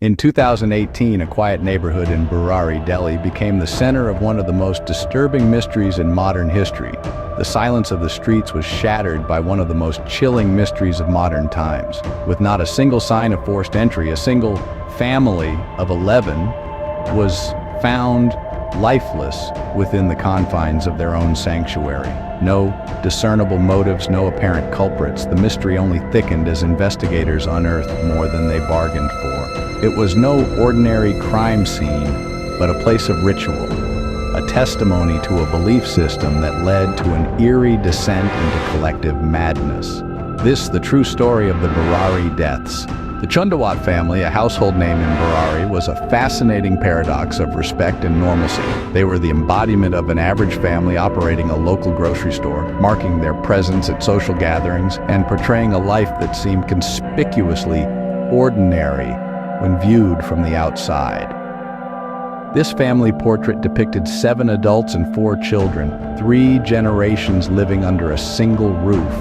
In 2018, a quiet neighborhood in Burari, Delhi, became the center of one of the most disturbing mysteries in modern history. The silence of the streets was shattered by one of the most chilling mysteries of modern times. With not a single sign of forced entry, a single family of 11 was found lifeless within the confines of their own sanctuary. No discernible motives, no apparent culprits. The mystery only thickened as investigators unearthed more than they bargained for. It was no ordinary crime scene, but a place of ritual, a testimony to a belief system that led to an eerie descent into collective madness. This, the true story of the Burari Deaths. The Chundawat family, a household name in Burari, was a fascinating paradox of respect and normalcy. They were the embodiment of an average family operating a local grocery store, marking their presence at social gatherings and portraying a life that seemed conspicuously ordinary when viewed from the outside. This family portrait depicted 7 adults and 4 children, 3 generations living under a single roof.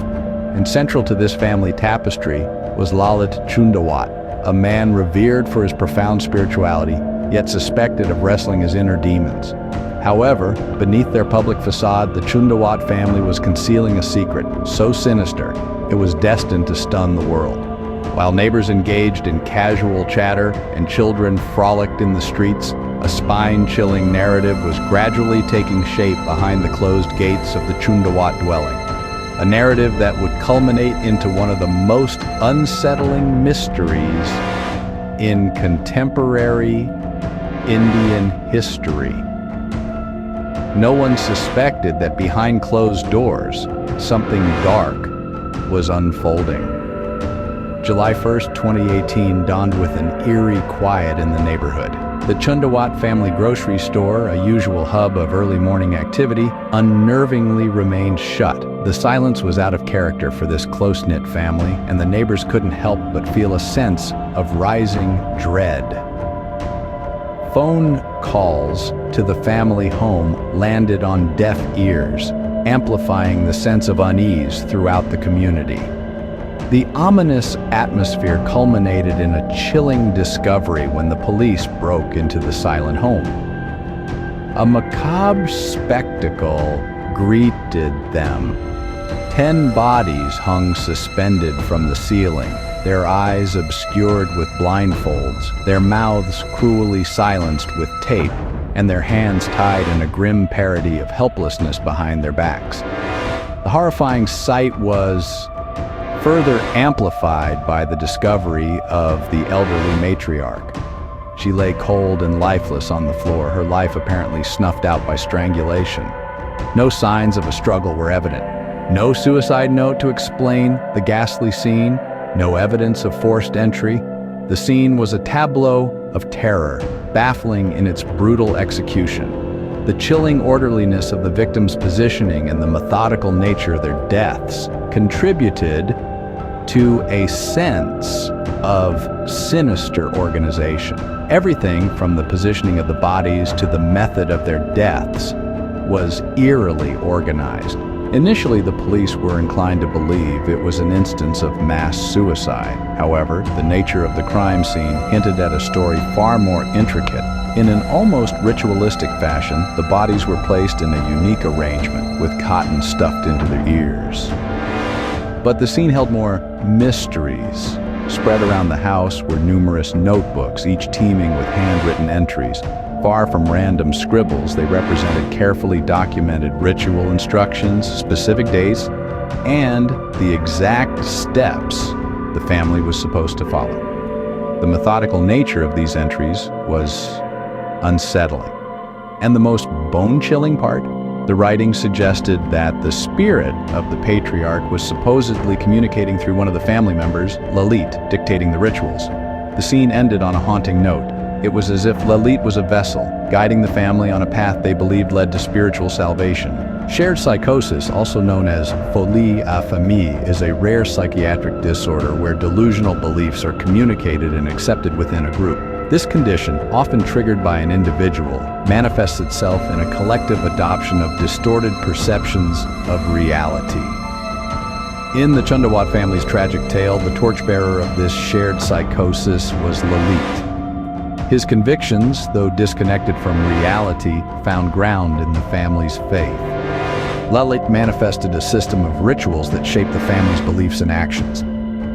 And central to this family tapestry was Lalit Chundawat, a man revered for his profound spirituality, yet suspected of wrestling his inner demons. However, beneath their public facade, the Chundawat family was concealing a secret so sinister it was destined to stun the world. While neighbors engaged in casual chatter and children frolicked in the streets, a spine-chilling narrative was gradually taking shape behind the closed gates of the Chundawat dwelling. A narrative that would culminate into one of the most unsettling mysteries in contemporary Indian history. No one suspected that behind closed doors, something dark was unfolding. July 1st, 2018 dawned with an eerie quiet in the neighborhood. The Chundawat family grocery store, a usual hub of early morning activity, unnervingly remained shut. The silence was out of character for this close-knit family, and the neighbors couldn't help but feel a sense of rising dread. Phone calls to the family home landed on deaf ears, amplifying the sense of unease throughout the community. The ominous atmosphere culminated in a chilling discovery when the police broke into the silent home. A macabre spectacle greeted them. 10 bodies hung suspended from the ceiling, their eyes obscured with blindfolds, their mouths cruelly silenced with tape, and their hands tied in a grim parody of helplessness behind their backs. The horrifying sight was further amplified by the discovery of the elderly matriarch. She lay cold and lifeless on the floor, her life apparently snuffed out by strangulation. No signs of a struggle were evident. No suicide note to explain the ghastly scene, no evidence of forced entry. The scene was a tableau of terror, baffling in its brutal execution. The chilling orderliness of the victims' positioning and the methodical nature of their deaths contributed to a sense of sinister organization. Everything from the positioning of the bodies to the method of their deaths was eerily organized. Initially, the police were inclined to believe it was an instance of mass suicide. However, the nature of the crime scene hinted at a story far more intricate. In an almost ritualistic fashion, the bodies were placed in a unique arrangement, with cotton stuffed into their ears. But the scene held more mysteries. Spread around the house were numerous notebooks, each teeming with handwritten entries. Far from random scribbles, they represented carefully documented ritual instructions, specific dates, and the exact steps the family was supposed to follow. The methodical nature of these entries was unsettling. And the most bone-chilling part? The writing suggested that the spirit of the patriarch was supposedly communicating through one of the family members, Lalit, dictating the rituals. The scene ended on a haunting note. It was as if Lalit was a vessel, guiding the family on a path they believed led to spiritual salvation. Shared psychosis, also known as folie à famille, is a rare psychiatric disorder where delusional beliefs are communicated and accepted within a group. This condition, often triggered by an individual, manifests itself in a collective adoption of distorted perceptions of reality. In the Chundawat family's tragic tale, the torchbearer of this shared psychosis was Lalit. His convictions, though disconnected from reality, found ground in the family's faith. Lalit manifested a system of rituals that shaped the family's beliefs and actions.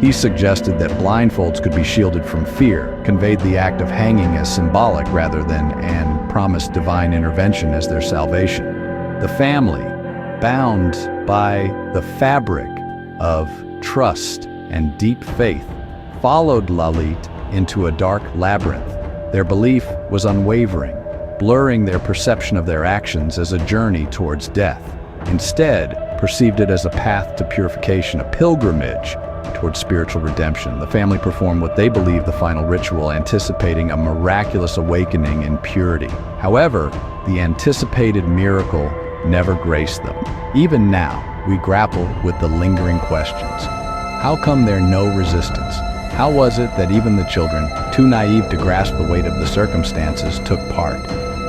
He suggested that blindfolds could be shielded from fear, conveyed the act of hanging as symbolic rather than, and promised divine intervention as their salvation. The family, bound by the fabric of trust and deep faith, followed Lalit into a dark labyrinth. Their belief was unwavering, blurring their perception of their actions as a journey towards death. Instead, perceived it as a path to purification, a pilgrimage towards spiritual redemption. The family performed what they believed the final ritual, anticipating a miraculous awakening in purity. However, the anticipated miracle never graced them. Even now, we grapple with the lingering questions. How come there no resistance? How was it that even the children, too naive to grasp the weight of the circumstances, took part?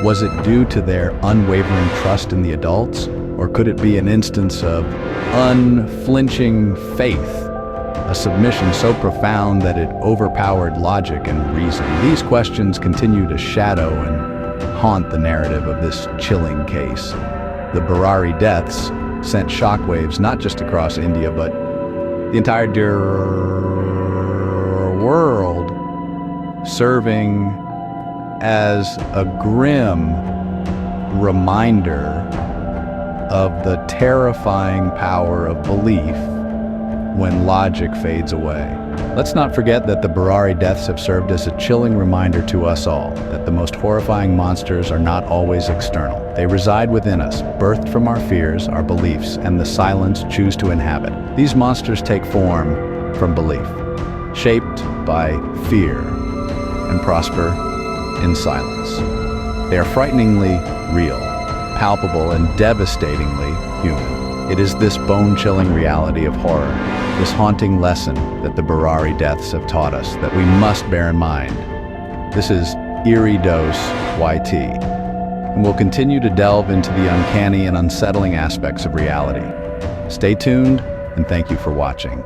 Was it due to their unwavering trust in the adults? Or could it be an instance of unflinching faith, a submission so profound that it overpowered logic and reason? These questions continue to shadow and haunt the narrative of this chilling case. The Burari Deaths sent shockwaves not just across India, but the entire world, serving as a grim reminder of the terrifying power of belief when logic fades away. Let's not forget that the Burari Deaths have served as a chilling reminder to us all that the most horrifying monsters are not always external. They reside within us, birthed from our fears, our beliefs, and the silence choose to inhabit. These monsters take form from belief, shaped by fear, and prosper in silence. They are frighteningly real, palpable, and devastatingly human. It is this bone-chilling reality of horror, this haunting lesson that the Burari Deaths have taught us that we must bear in mind. This is EerieDoseYT, and we'll continue to delve into the uncanny and unsettling aspects of reality. Stay tuned, and thank you for watching.